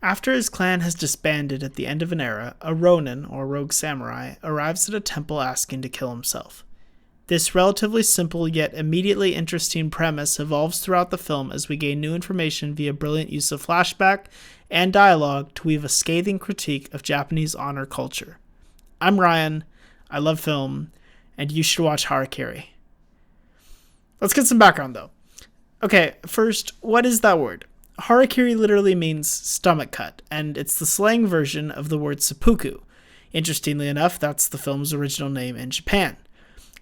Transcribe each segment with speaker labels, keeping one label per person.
Speaker 1: After his clan has disbanded at the end of an era, a Ronin, or rogue samurai, arrives at a temple asking to kill himself. This relatively simple yet immediately interesting premise evolves throughout the film as we gain new information via brilliant use of flashback and dialogue to weave a scathing critique of Japanese honor culture. I'm Ryan, I love film, and you should watch Harakiri. Let's get some background though. Okay, first, what is that word? Harakiri literally means stomach cut, and it's the slang version of the word seppuku. Interestingly enough, that's the film's original name in Japan.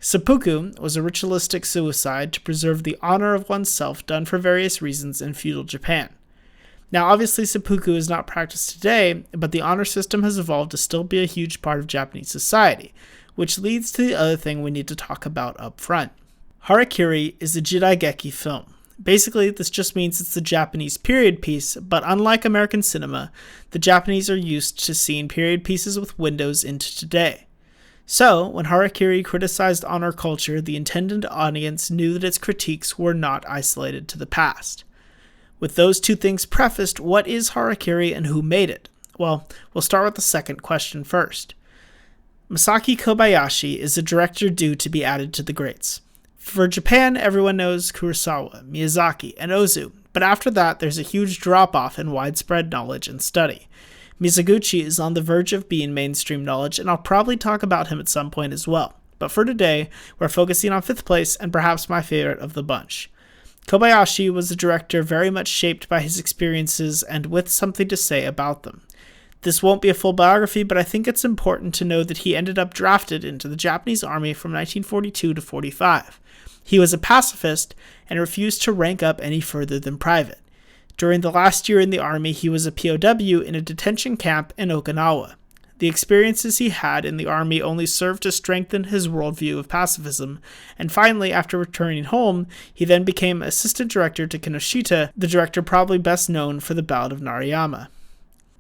Speaker 1: Seppuku was a ritualistic suicide to preserve the honor of oneself done for various reasons in feudal Japan. Now, obviously, seppuku is not practiced today, but the honor system has evolved to still be a huge part of Japanese society, which leads to the other thing we need to talk about up front. Harakiri is a jidaigeki film. Basically, this just means it's a Japanese period piece, but unlike American cinema, the Japanese are used to seeing period pieces with windows into today. So, when Harakiri criticized honor culture, the intended audience knew that its critiques were not isolated to the past. With those two things prefaced, what is Harakiri and who made it? Well, we'll start with the second question first. Masaki Kobayashi is a director due to be added to the greats. For Japan, everyone knows Kurosawa, Miyazaki, and Ozu, but after that, there's a huge drop-off in widespread knowledge and study. Mizoguchi is on the verge of being mainstream knowledge, and I'll probably talk about him at some point as well. But for today, we're focusing on fifth place and perhaps my favorite of the bunch. Kobayashi was a director very much shaped by his experiences and with something to say about them. This won't be a full biography, but I think it's important to know that he ended up drafted into the Japanese army from 1942 to 45. He was a pacifist and refused to rank up any further than private. During the last year in the army, he was a POW in a detention camp in Okinawa. The experiences he had in the army only served to strengthen his worldview of pacifism, and finally, after returning home, he then became assistant director to Kinoshita, the director probably best known for the Ballad of Narayama.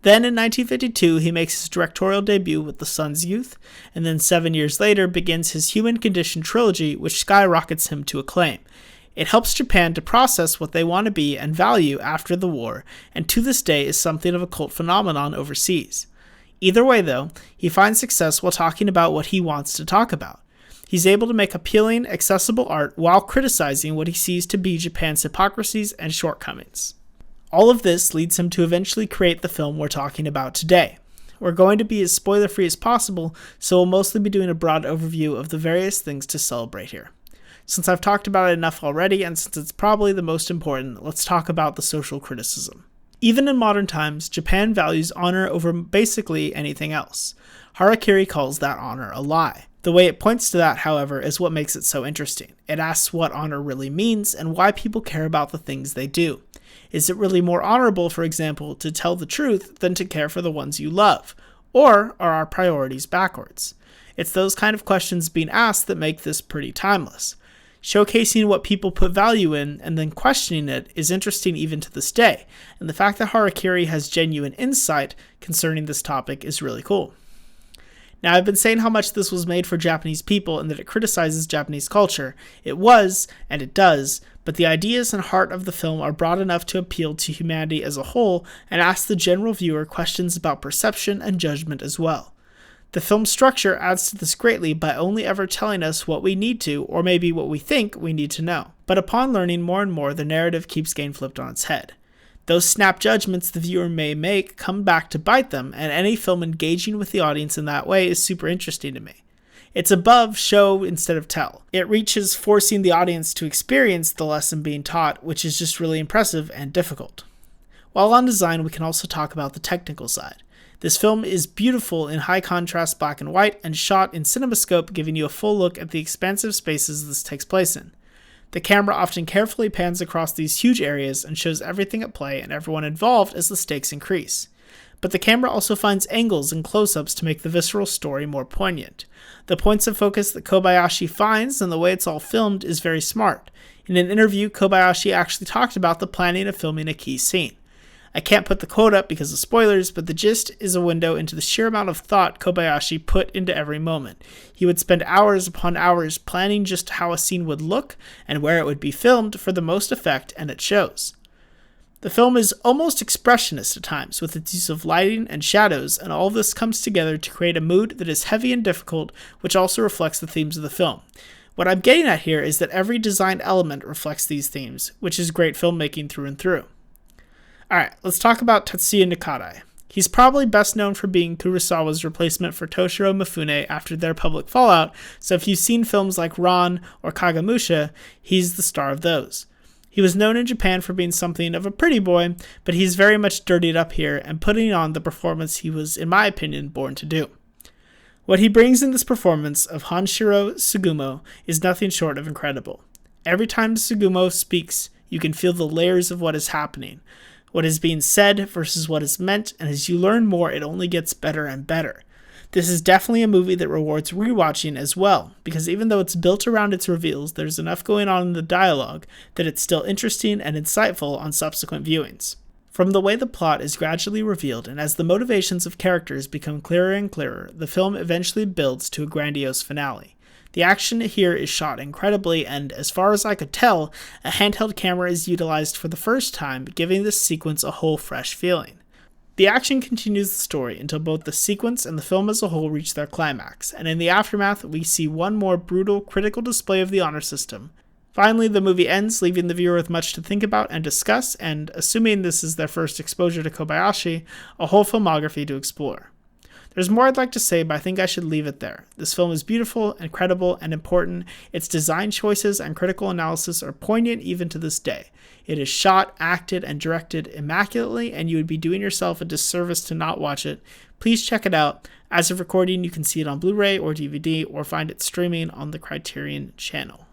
Speaker 1: Then in 1952, he makes his directorial debut with The Sun's Youth, and then 7 years later begins his Human Condition trilogy, which skyrockets him to acclaim. It helps Japan to process what they want to be and value after the war, and to this day is something of a cult phenomenon overseas. Either way, though, he finds success while talking about what he wants to talk about. He's able to make appealing, accessible art while criticizing what he sees to be Japan's hypocrisies and shortcomings. All of this leads him to eventually create the film we're talking about today. We're going to be as spoiler-free as possible, so we'll mostly be doing a broad overview of the various things to celebrate here. Since I've talked about it enough already, and since it's probably the most important, let's talk about the social criticism. Even in modern times, Japan values honor over basically anything else. Harakiri calls that honor a lie. The way it points to that, however, is what makes it so interesting. It asks what honor really means and why people care about the things they do. Is it really more honorable, for example, to tell the truth than to care for the ones you love? Or are our priorities backwards? It's those kind of questions being asked that make this pretty timeless. Showcasing what people put value in and then questioning it is interesting even to this day, and the fact that Harakiri has genuine insight concerning this topic is really cool. Now, I've been saying how much this was made for Japanese people and that it criticizes Japanese culture. It was, and it does, but the ideas and heart of the film are broad enough to appeal to humanity as a whole and ask the general viewer questions about perception and judgment as well. The film's structure adds to this greatly by only ever telling us what we need to, or maybe what we think we need to know. But upon learning more and more, the narrative keeps getting flipped on its head. Those snap judgments the viewer may make come back to bite them, and any film engaging with the audience in that way is super interesting to me. It's above show instead of tell. It reaches forcing the audience to experience the lesson being taught, which is just really impressive and difficult. While on design, we can also talk about the technical side. This film is beautiful in high contrast black and white and shot in CinemaScope, giving you a full look at the expansive spaces this takes place in. The camera often carefully pans across these huge areas and shows everything at play and everyone involved as the stakes increase. But the camera also finds angles and close-ups to make the visceral story more poignant. The points of focus that Kobayashi finds and the way it's all filmed is very smart. In an interview, Kobayashi actually talked about the planning of filming a key scene. I can't put the quote up because of spoilers, but the gist is a window into the sheer amount of thought Kobayashi put into every moment. He would spend hours upon hours planning just how a scene would look and where it would be filmed for the most effect, and it shows. The film is almost expressionist at times, with its use of lighting and shadows, and all of this comes together to create a mood that is heavy and difficult, which also reflects the themes of the film. What I'm getting at here is that every design element reflects these themes, which is great filmmaking through and through. Alright, let's talk about Tatsuya Nakadai. He's probably best known for being Kurosawa's replacement for Toshiro Mifune after their public fallout, so if you've seen films like Ran or Kagemusha, he's the star of those. He was known in Japan for being something of a pretty boy, but he's very much dirtied up here and putting on the performance he was, in my opinion, born to do. What he brings in this performance of Hanshiro Sugumo is nothing short of incredible. Every time Sugumo speaks, you can feel the layers of what is happening, what is being said versus what is meant, and as you learn more, it only gets better and better. This is definitely a movie that rewards rewatching as well, because even though it's built around its reveals, there's enough going on in the dialogue that it's still interesting and insightful on subsequent viewings. From the way the plot is gradually revealed, and as the motivations of characters become clearer and clearer, the film eventually builds to a grandiose finale. The action here is shot incredibly, and as far as I could tell, a handheld camera is utilized for the first time, giving this sequence a whole fresh feeling. The action continues the story until both the sequence and the film as a whole reach their climax, and in the aftermath we see one more brutal, critical display of the honor system. Finally, the movie ends, leaving the viewer with much to think about and discuss, and, assuming this is their first exposure to Kobayashi, a whole filmography to explore. There's more I'd like to say, but I think I should leave it there. This film is beautiful, incredible, and important. Its design choices and critical analysis are poignant even to this day. It is shot, acted, and directed immaculately, and you would be doing yourself a disservice to not watch it. Please check it out. As of recording, you can see it on Blu-ray or DVD, or find it streaming on the Criterion channel.